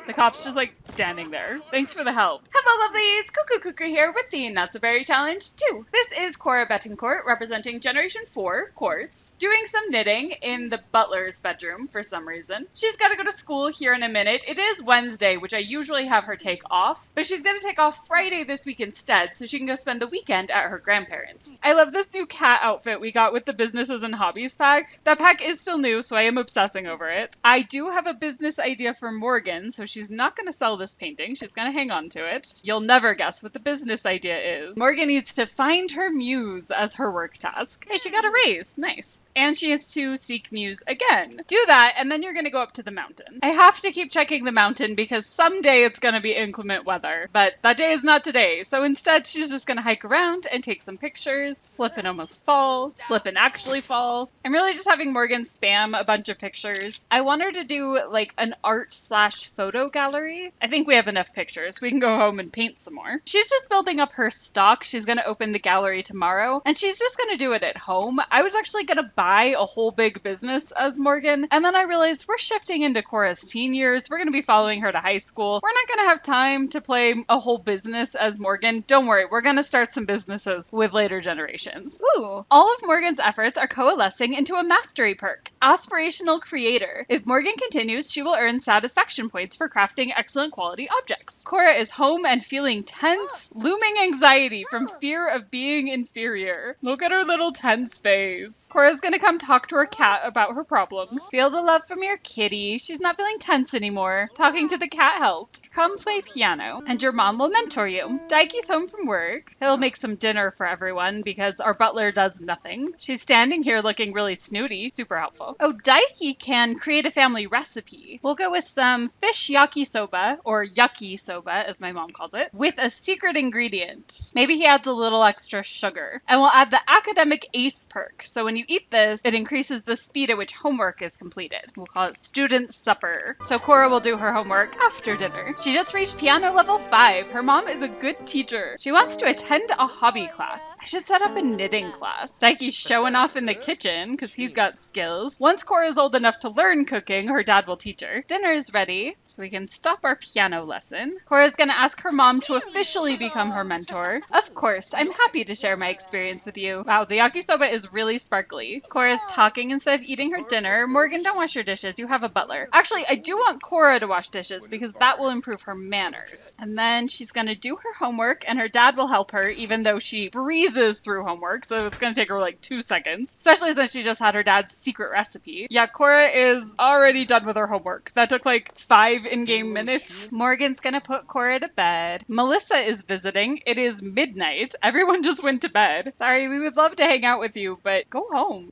The cop's just like standing there. Thanks for the help. Hello, lovelies. Cuckoo Cooker here with the Not So Berry Challenge 2. This is Cora Betancourt representing Generation 4 Quartz, doing some knitting in the butler's bedroom for some reason. She's got to go to school here in a minute. It is Wednesday, which I usually have her take off, but she's going to take off Friday this week instead so she can go spend the weekend at her grandparents'. I love this new cat outfit we got with the businesses and hobbies pack. That pack is still new, so I am obsessing over it. I do have a business idea for Morgan, so she's not going to sell this painting. She's going to hang on to it. You'll never guess what the business idea is. Morgan needs to find her muse as her work task. Hey, she got a raise. Nice. And she has to seek muse again. Do that, and then you're going to go up to the mountain. I have to keep checking the mountain because someday it's going to be inclement weather, but that day is not today. So instead, she's just going to hike around and take some pictures, slip and almost fall, slip and actually fall. I'm really just having Morgan spam a bunch of pictures. I want her to do like an art/photo gallery. I think we have enough pictures. We can go home and paint some more. She's just building up her stock. She's going to open the gallery tomorrow, and she's just going to do it at home. I was actually going to buy a whole big business as Morgan, and then I realized we're shifting into Cora's teen years. We're going to be following her to high school. We're not going to have time to play a whole business as Morgan. Don't worry, we're going to start some businesses with later generations. Ooh, all of Morgan's efforts are coalescing into a mastery perk, Aspirational Creator. If Morgan continues, she will earn satisfaction points for crafting excellent quality objects. Cora is home and feeling tense, looming anxiety from fear of being inferior. Look at her little tense face. Cora's gonna come talk to her cat about her problems. Feel the love from your kitty. She's not feeling tense anymore. Talking to the cat helped. Come play piano, and your mom will mentor you. Daikie's home from work. He'll make some dinner for everyone because our butler does nothing. She's standing here looking really snooty. Super helpful. Oh, Daikie can create a family recipe. We'll go with some fish yakisoba, or yucky soba as my mom calls it, with a secret ingredient. Maybe he adds a little extra sugar. And we'll add the academic ace perk. So when you eat this, it increases the speed at which homework is completed. We'll call it student supper. So Cora will do her homework after dinner. She just reached piano level 5. Her mom is a good teacher. She wants to attend a hobby class. I should set up a knitting class. Daikie's showing off in the kitchen because he's got skills. Once Cora is old enough to learn cooking, her dad will teach her. Dinner is ready, so we can stop our piano lesson. Cora's gonna ask her mom to officially become her mentor. Of course, I'm happy to share my experience with you. Wow, the yakisoba is really sparkly. Cora's talking instead of eating her dinner. Morgan, don't wash your dishes. You have a butler. Actually, I do want Cora to wash dishes because that will improve her manners. And then she's gonna do her homework, and her dad will help her, even though she breezes through homework, so it's gonna take her like 2 seconds, especially since she just had her dad's secret recipe. Yeah, Cora is already done with her homework. That took like 5 in-game minutes. Morgan's gonna put Cora to bed. Melissa is visiting. It is midnight. Everyone just went to bed. Sorry, we would love to hang out with you, but go home.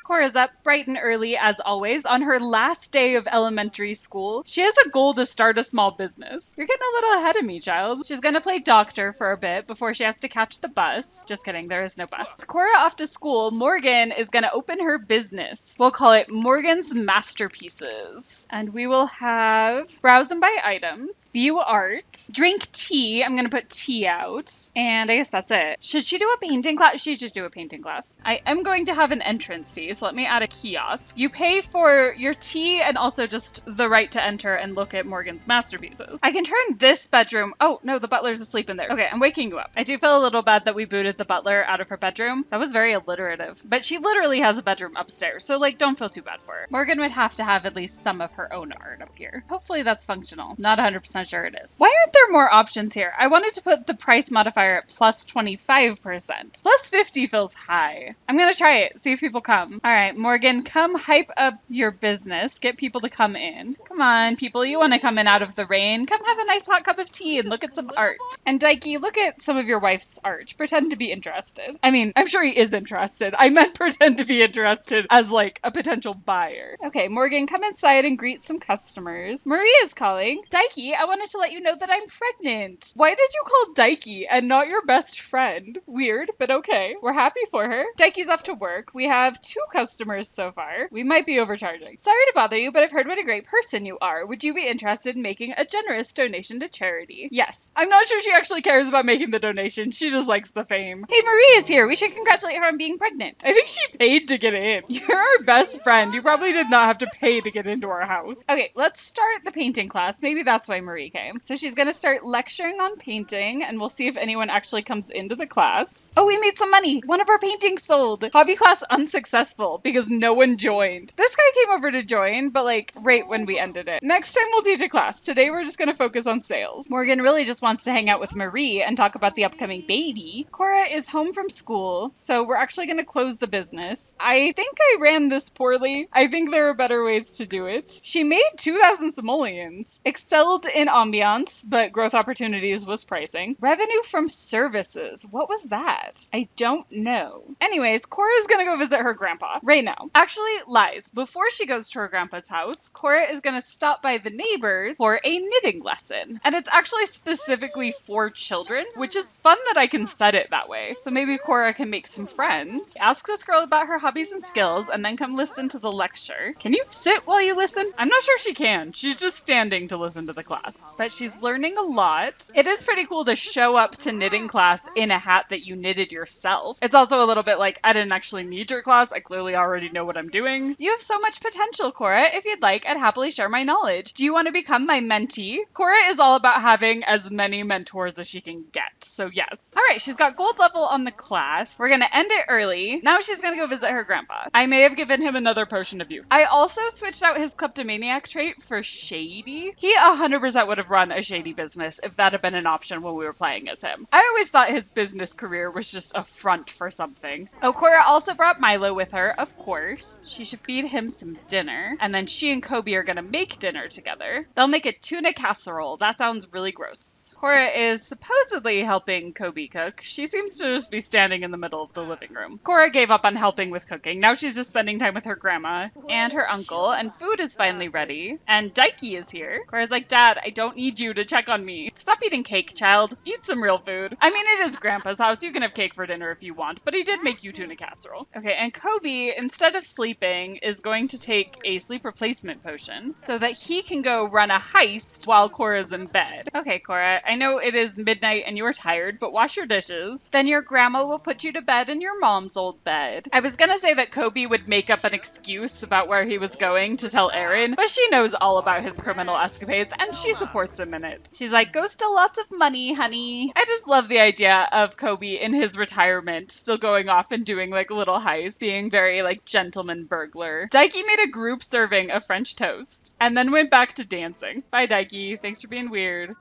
Cora's up bright and early, as always, on her last day of elementary school. She has a goal to start a small business. You're getting a little ahead of me, child. She's gonna play doctor for a bit before she has to catch the bus. Just kidding, there is no bus. Cora off to school. Morgan is gonna open her business. We'll call it Morgan's Masterpieces. And we will have browse and buy items, view art, drink tea. I'm gonna put tea out. And I guess that's it. Should she do a painting class? She should do a painting class. I am going to have an entrance fee. So let me add a kiosk. You pay for your tea and also just the right to enter and look at Morgan's masterpieces. I can turn this bedroom. Oh, no, the butler's asleep in there. Okay, I'm waking you up. I do feel a little bad that we booted the butler out of her bedroom. That was very alliterative. But she literally has a bedroom upstairs, so like, don't feel too bad for her. Morgan would have to have at least some of her own art up here. Hopefully that's functional. Not 100% sure it is. Why aren't there more options here? I wanted to put the price modifier at plus 25%. Plus 50 feels high. I'm gonna try it, see if people come. All right, Morgan, come hype up your business. Get people to come in. Come on, people. You want to come in out of the rain. Come have a nice hot cup of tea and look at some art. And Daikie, look at some of your wife's art. Pretend to be interested. I mean, I'm sure he is interested. I meant pretend to be interested as like a potential buyer. Okay, Morgan, come inside and greet some customers. Maria's calling. Daikie, I wanted to let you know that I'm pregnant. Why did you call Daikie and not your best friend? Weird, but okay. We're happy for her. Daikie's off to work. We have 2 customers so far. We might be overcharging. Sorry to bother you, but I've heard what a great person you are. Would you be interested in making a generous donation to charity? Yes. I'm not sure she actually cares about making the donation. She just likes the fame. Hey, Marie is here. We should congratulate her on being pregnant. I think she paid to get in. You're our best friend. You probably did not have to pay to get into our house. Okay, let's start the painting class. Maybe that's why Marie came. So she's going to start lecturing on painting, and we'll see if anyone actually comes into the class. Oh, we made some money. One of our paintings sold. Hobby class unsuccessful because no one joined. This guy came over to join, but like right when we ended it. Next time we'll teach a class. Today we're just going to focus on sales. Morgan really just wants to hang out with Marie and talk about the upcoming baby. Cora is home from school, so we're actually going to close the business. I think I ran this poorly. I think there are better ways to do it. She made 2,000 simoleons. Excelled in ambiance, but growth opportunities was pricing. Revenue from services. What was that? I don't know. Anyways, Cora's gonna go visit her grandpa right now. Actually, lies. Before she goes to her grandpa's house, Cora is gonna stop by the neighbors for a knitting lesson. And it's actually specifically for children, which is fun that I can set it that way. So maybe Cora can make some friends. Ask this girl about her hobbies and skills, and then come listen to the lecture. Can you sit while you listen? I'm not sure she can. She's just standing to listen to the class. But she's learning a lot. It is pretty cool to show up to knitting class in a hat that you knitted yourself. It's also a little bit like, I didn't actually need your class. I clearly already know what I'm doing. You have so much potential, Cora. If you'd like, I'd happily share my knowledge. Do you want to become my mentee? Cora is all about having as many mentors as she can get. So yes. All right, she's got gold level on the class. We're going to end it early. Now she's going to go visit her grandpa. I may have given him another potion of youth. I also switched out his kleptomaniac trait for shady. He 100% would have run a shady business if that had been an option when we were playing as him. I always thought his business career was just a front for something. Oh, Cora also brought Milo with her, of course. She should feed him some dinner. And then she and Kobe are gonna make dinner together. They'll make a tuna casserole. That sounds really gross. Cora is supposedly helping Kobe cook. She seems to just be standing in the middle of the living room. Cora gave up on helping with cooking. Now she's just spending time with her grandma and her uncle, and food is finally ready. And Daiki is here. Cora's like, Dad, I don't need you to check on me. Stop eating cake, child. Eat some real food. I mean, it is Grandpa's house. You can have cake for dinner if you want, but he did make you tuna casserole. Okay, and Kobe, instead of sleeping, is going to take a sleep replacement potion so that he can go run a heist while Cora's in bed. Okay, Cora, I know it is midnight and you're tired, but wash your dishes. Then your grandma will put you to bed in your mom's old bed. I was gonna say that Kobe would make up an excuse about where he was going to tell Aaron, but she knows all about his criminal escapades and she supports him in it. She's like, go steal lots of money, honey. I just love the idea of Kobe in his retirement still going off and doing like little heists, being very like gentleman burglar. Daiki made a group serving of French toast and then went back to dancing. Bye, Daiki. Thanks for being weird.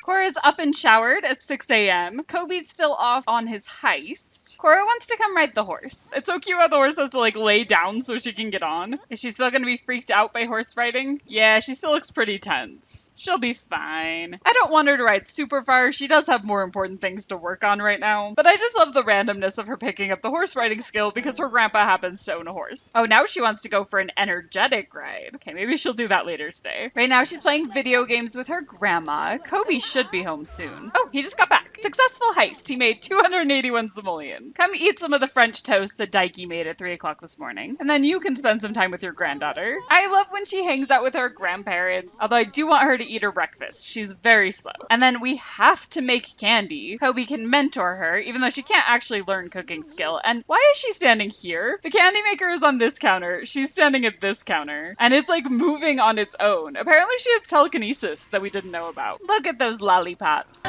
Cora's up and showered at 6 a.m. Kobe's still off on his heist. Cora wants to come ride the horse. It's so cute how the horse has to like lay down so she can get on. Is she still gonna be freaked out by horse riding? Yeah, she still looks pretty tense. She'll be fine. I don't want her to ride super far. She does have more important things to work on right now. But I just love the randomness of her picking up the horse riding skill because her grandpa happens to own a horse. Oh, now she wants to go for an energetic ride. Okay, maybe she'll do that later today. Right now she's playing video games with her grandma. Kobe should be home soon. Oh, he just got back. Successful heist. He made 281 simoleons. Come eat some of the French toast that Daiki made at 3 o'clock this morning. And then you can spend some time with your granddaughter. I love when she hangs out with her grandparents, although I do want her to eat her breakfast. She's very slow. And then we have to make candy. Kobe can mentor her, even though she can't actually learn cooking skill. And why is she standing here? The candy maker is on this counter. She's standing at this counter. And it's like moving on its own. Apparently she has telekinesis that we didn't know about. Look at those lollipops.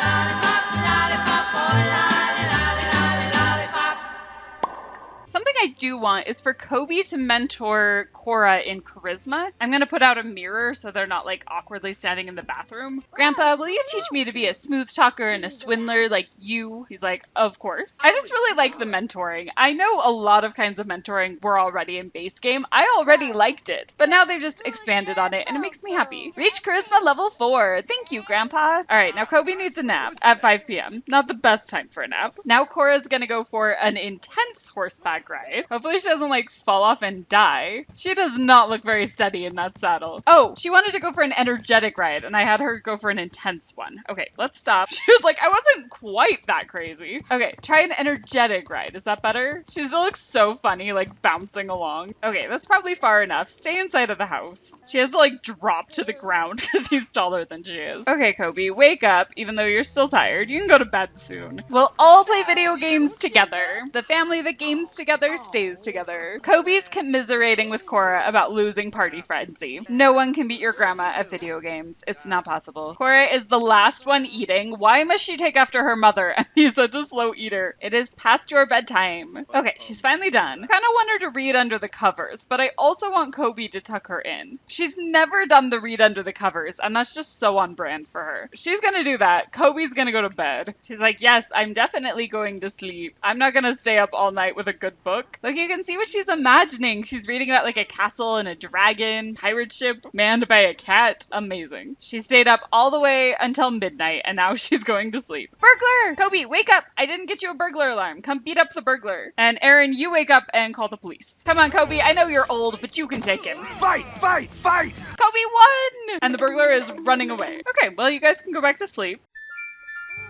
Something I do want is for Kobe to mentor Cora in charisma. I'm going to put out a mirror so they're not like awkwardly standing in the bathroom. Grandpa, will you teach me to be a smooth talker and a swindler like you? He's like, of course. I just really like the mentoring. I know a lot of kinds of mentoring were already in base game. I already liked it, but now they've just expanded on it and it makes me happy. Reach charisma level 4. Thank you, Grandpa. All right, now Kobe needs a nap at 5 p.m. Not the best time for a nap. Now Cora's going to go for an intense horseback horseback ride. Hopefully she doesn't like fall off and die. She does not look very steady in that saddle. Oh, she wanted to go for an energetic ride and I had her go for an intense one. Okay, let's stop. She was like, I wasn't quite that crazy. Okay, try an energetic ride. Is that better? She still looks so funny, like bouncing along. Okay, that's probably far enough. Stay inside of the house. She has to like drop to the ground because he's taller than she is. Okay, Kobe, wake up. Even though you're still tired, you can go to bed soon. We'll all play video games together. The family that games together stays together. Kobe's commiserating with Cora about losing party frenzy. No one can beat your grandma at video games. It's not possible. Cora is the last one eating. Why must she take after her mother and be such a slow eater? It is past your bedtime. Okay, she's finally done. Kind of want her to read under the covers, but I also want Kobe to tuck her in. She's never done the read under the covers, and that's just so on brand for her. She's gonna do that. Kobe's gonna go to bed. She's like, yes, I'm definitely going to sleep. I'm not gonna stay up all night with a good book. Look, you can see what she's imagining. She's reading about like a castle and a dragon, pirate ship manned by a cat. Amazing. She stayed up all the way until midnight, and now she's going to sleep. Burglar! Kobe, wake up! I didn't get you a burglar alarm. Come beat up the burglar. And Aaron, you wake up and call the police. Come on, Kobe. I know you're old, but you can take him. Fight! Fight! Fight! Kobe won! And the burglar is running away. Okay, well, you guys can go back to sleep.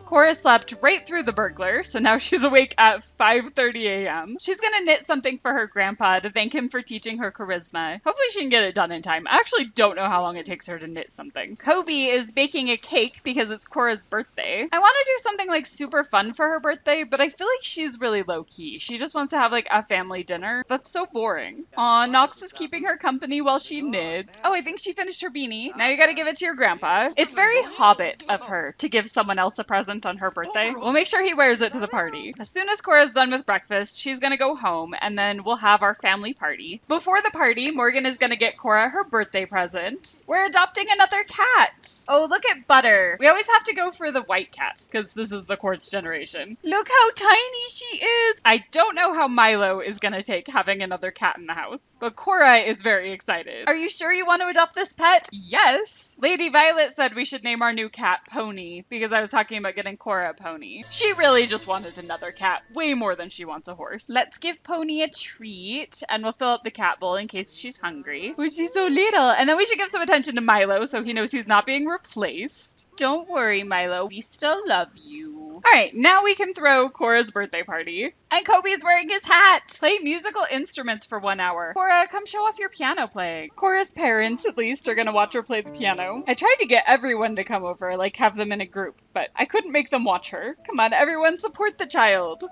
Cora slept right through the burglar, so now she's awake at 5:30 a.m. She's gonna knit something for her grandpa to thank him for teaching her charisma. Hopefully she can get it done in time. I actually don't know how long it takes her to knit something. Kobe is baking a cake because it's Cora's birthday. I want to do something like super fun for her birthday, but I feel like she's really low-key. She just wants to have like a family dinner. That's so boring. Aw, Nox is keeping her company while she knits. Oh, I think she finished her beanie. Now you gotta give it to your grandpa. It's very Hobbit of her to give someone else a present on her birthday. We'll make sure he wears it to the party. As soon as Cora's done with breakfast, she's gonna go home and then we'll have our family party. Before the party, Morgan is gonna get Cora her birthday present. We're adopting another cat. Oh, look at Butter. We always have to go for the white cats because this is the Quartz generation. Look how tiny she is. I don't know how Milo is gonna take having another cat in the house, but Cora is very excited. Are you sure you want to adopt this pet? Yes. Lady Violet said we should name our new cat Pony because I was talking about getting Cora a pony. She really just wanted another cat, way more than she wants a horse. Let's give Pony a treat, and we'll fill up the cat bowl in case she's hungry. Oh, she's so little. And then we should give some attention to Milo so he knows he's not being replaced. Don't worry, Milo. We still love you. All right, now we can throw Cora's birthday party. And Kobe's wearing his hat. Play musical instruments for 1 hour. Cora, come show off your piano playing. Cora's parents, at least, are gonna watch her play the piano. I tried to get everyone to come over, like have them in a group, but I couldn't make them watch her. Come on, everyone, support the child.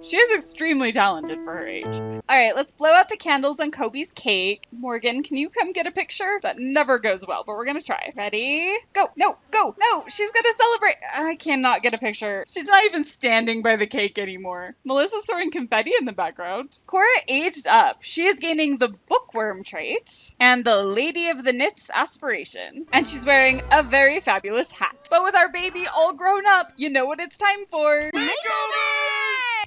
She is extremely talented for her age. All right, let's blow out the candles on Kobe's cake. Morgan, can you come get a picture? That never goes well, but we're gonna try. Ready? Go, no, go, no, she's gonna celebrate. I cannot get a picture. She's not even standing by the cake anymore. Melissa's throwing confetti in the background. Cora aged up. She is gaining the bookworm trait and the Lady of the Knits aspiration. And she's wearing a very fabulous hat. But with our baby all grown up, you know what it's time for.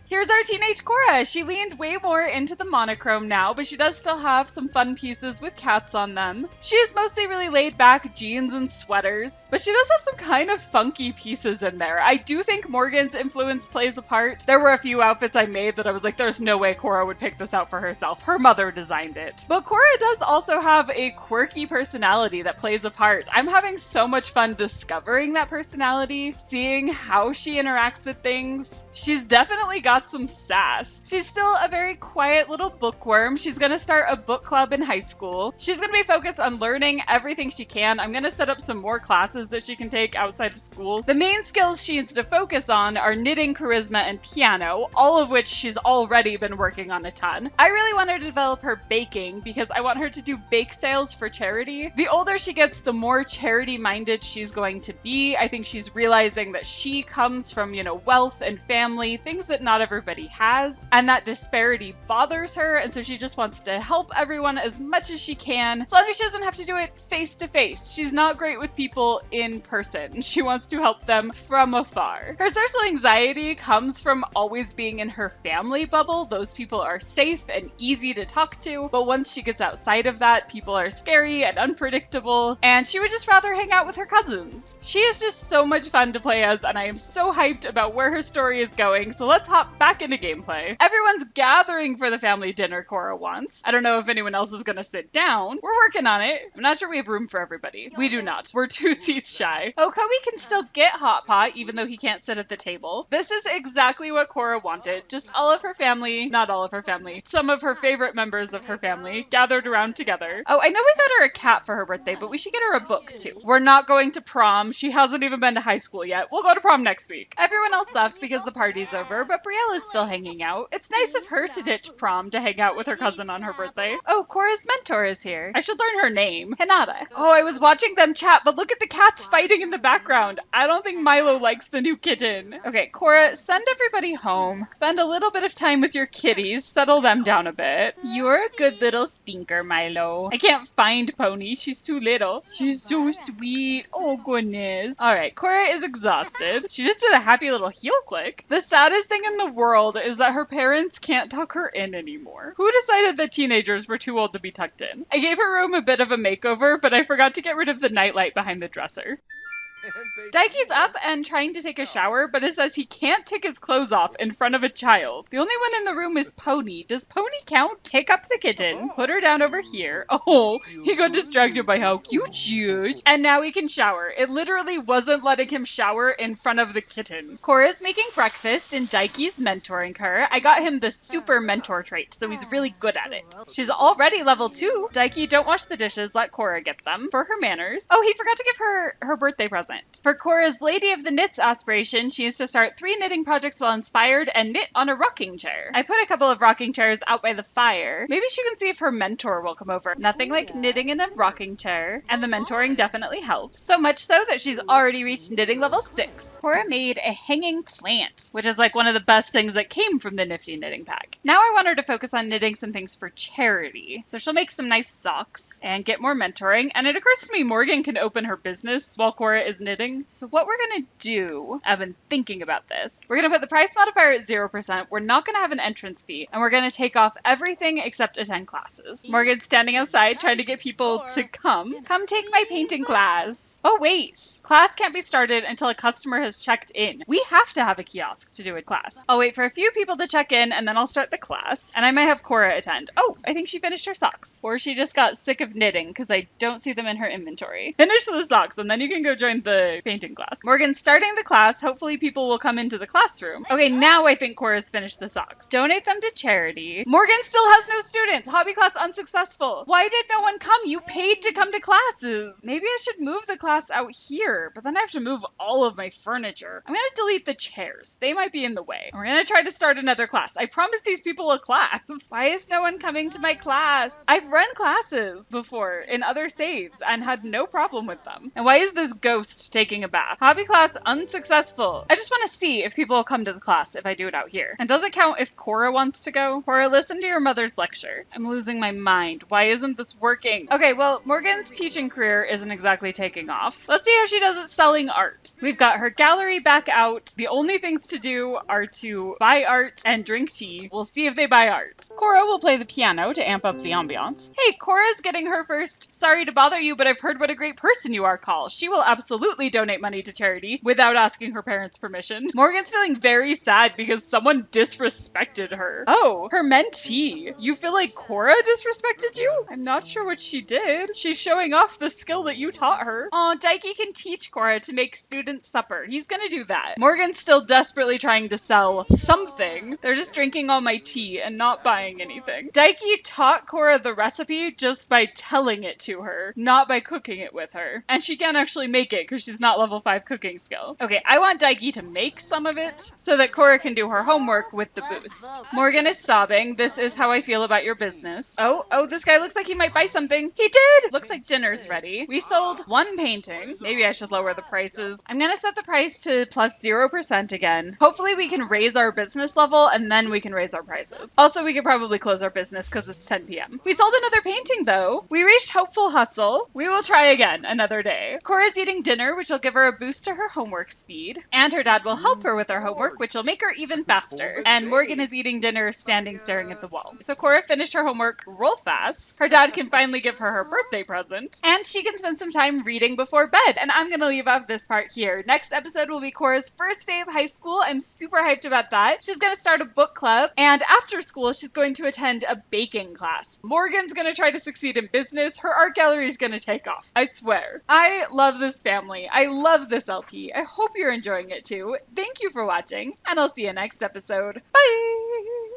Here's our teenage Cora. She leaned way more into the monochrome now, but she does still have some fun pieces with cats on them. She is mostly really laid back jeans and sweaters, but she does have some kind of funky pieces in there. I do think Morgan's influence plays a part. There were a few outfits I made that I was like, there's no way Cora would pick this out for herself. Her mother designed it. But Cora does also have a quirky personality that plays a part. I'm having so much fun discovering that personality, seeing how she interacts with things. She's definitely got some sass. She's still a very quiet little bookworm. She's gonna start a book club in high school. She's gonna be focused on learning everything she can. I'm gonna set up some more classes that she can take outside of school. The main skills she needs to focus on are knitting, charisma, and piano, all of which she's already been working on a ton. I really want her to develop her baking because I want her to do bake sales for charity. The older she gets, the more charity-minded she's going to be. I think she's realizing that she comes from, wealth and family, things that not everybody has, and that disparity bothers her, and so she just wants to help everyone as much as she can, as long as she doesn't have to do it face to face. She's not great with people in person. She wants to help them from afar. Her social anxiety comes from always being in her family bubble. Those people are safe and easy to talk to, but once she gets outside of that, people are scary and unpredictable, and she would just rather hang out with her cousins. She is just so much fun to play as, and I am so hyped about where her story is going, so let's hop back into gameplay. Everyone's gathering for the family dinner Cora wants. I don't know if anyone else is gonna sit down. We're working on it. I'm not sure we have room for everybody. We do not. We're 2 seats shy. Oh, Kobe can still get hot pot, even though he can't sit at the table. This is exactly what Cora wanted. Just all of her family, not all of her family, some of her favorite members of her family gathered around together. Oh, I know we got her a cat for her birthday, but we should get her a book too. We're not going to prom. She hasn't even been to high school yet. We'll go to prom next week. Everyone else left because the party's over, but Brielle is still hanging out. It's nice of her to ditch prom to hang out with her cousin on her birthday. Oh, Cora's mentor is here. I should learn her name. Hinata. Oh, I was watching them chat, but look at the cats fighting in the background. I don't think Milo likes the new kitten. Okay, Cora, send everybody home. Spend a little bit of time with your kitties. Settle them down a bit. You're a good little stinker, Milo. I can't find Pony. She's too little. She's so sweet. Oh, goodness. All right, Cora is exhausted. She just did a happy little heel click. The saddest thing in the world is that her parents can't tuck her in anymore. Who decided that teenagers were too old to be tucked in? I gave her room a bit of a makeover, but I forgot to get rid of the nightlight behind the dresser. Daiki's up and trying to take a shower, but it says he can't take his clothes off in front of a child. The only one in the room is Pony. Does Pony count? Take up the kitten, put her down over here. Oh, he got distracted by how cute she is. And now he can shower. It literally wasn't letting him shower in front of the kitten. Cora's making breakfast and Daiki's mentoring her. I got him the super mentor trait, so he's really good at it. She's already level 2. Daiki, don't wash the dishes. Let Cora get them for her manners. Oh, he forgot to give her her birthday present. For Cora's Lady of the Knits aspiration, she is to start 3 knitting projects while inspired and knit on a rocking chair. I put a couple of rocking chairs out by the fire. Maybe she can see if her mentor will come over. Nothing like knitting in a rocking chair, and the mentoring definitely helps. So much so that she's already reached knitting level 6. Cora made a hanging plant, which is like one of the best things that came from the Nifty Knitting Pack. Now I want her to focus on knitting some things for charity. So she'll make some nice socks and get more mentoring. And it occurs to me Morgan can open her business while Cora is knitting. So what we're gonna do, I've been thinking about this. We're gonna put the price modifier at 0%. We're not gonna have an entrance fee, and we're gonna take off everything except attend classes. Morgan's standing outside trying to get people to come. Come take my painting class. Oh wait, class can't be started until a customer has checked in. We have to have a kiosk to do a class. I'll wait for a few people to check in and then I'll start the class. And I might have Cora attend. Oh, I think she finished her socks. Or she just got sick of knitting because I don't see them in her inventory. Finish the socks and then you can go join the painting class. Morgan's starting the class. Hopefully people will come into the classroom. Okay, now I think Cora's finished the socks. Donate them to charity. Morgan still has no students. Hobby class unsuccessful. Why did no one come? You paid to come to classes. Maybe I should move the class out here, but then I have to move all of my furniture. I'm gonna delete the chairs. They might be in the way. We're gonna try to start another class. I promised these people a class. Why is no one coming to my class? I've run classes before in other saves and had no problem with them. And why is this ghost taking a bath? Hobby class unsuccessful. I just want to see if people will come to the class if I do it out here. And does it count if Cora wants to go? Cora, listen to your mother's lecture. I'm losing my mind. Why isn't this working? Okay, well, Morgan's teaching career isn't exactly taking off. Let's see how she does at selling art. We've got her gallery back out. The only things to do are to buy art and drink tea. We'll see if they buy art. Cora will play the piano to amp up the ambiance. Hey, Cora's getting her first "sorry to bother you, but I've heard what a great person you are" call. She will absolutely donate money to charity without asking her parents' permission. Morgan's feeling very sad because someone disrespected her. Oh, her mentee. You feel like Cora disrespected you? I'm not sure what she did. She's showing off the skill that you taught her. Oh, Daiki can teach Cora to make student supper. He's gonna do that. Morgan's still desperately trying to sell something. They're just drinking all my tea and not buying anything. Daiki taught Cora the recipe just by telling it to her, not by cooking it with her. And she can't actually make it because because she's not level 5 cooking skill. Okay, I want Daiki to make some of it so that Cora can do her homework with the boost. Morgan is sobbing. This is how I feel about your business. Oh, this guy looks like he might buy something. He did! Looks like dinner's ready. We sold one painting. Maybe I should lower the prices. I'm gonna set the price to plus 0% again. Hopefully we can raise our business level and then we can raise our prices. Also, we could probably close our business because it's 10 p.m. We sold another painting though. We reached Hopeful Hustle. We will try again another day. Cora's eating dinner, which will give her a boost to her homework speed. And her dad will help her with her homework, which will make her even faster. And Morgan is eating dinner standing staring at the wall. So Cora finished her homework real fast. Her dad can finally give her her birthday present. And she can spend some time reading before bed. And I'm going to leave off this part here. Next episode will be Cora's first day of high school. I'm super hyped about that. She's going to start a book club. And after school, she's going to attend a baking class. Morgan's going to try to succeed in business. Her art gallery is going to take off. I swear. I love this family. I love this LP. I hope you're enjoying it too. Thank you for watching, and I'll see you next episode. Bye!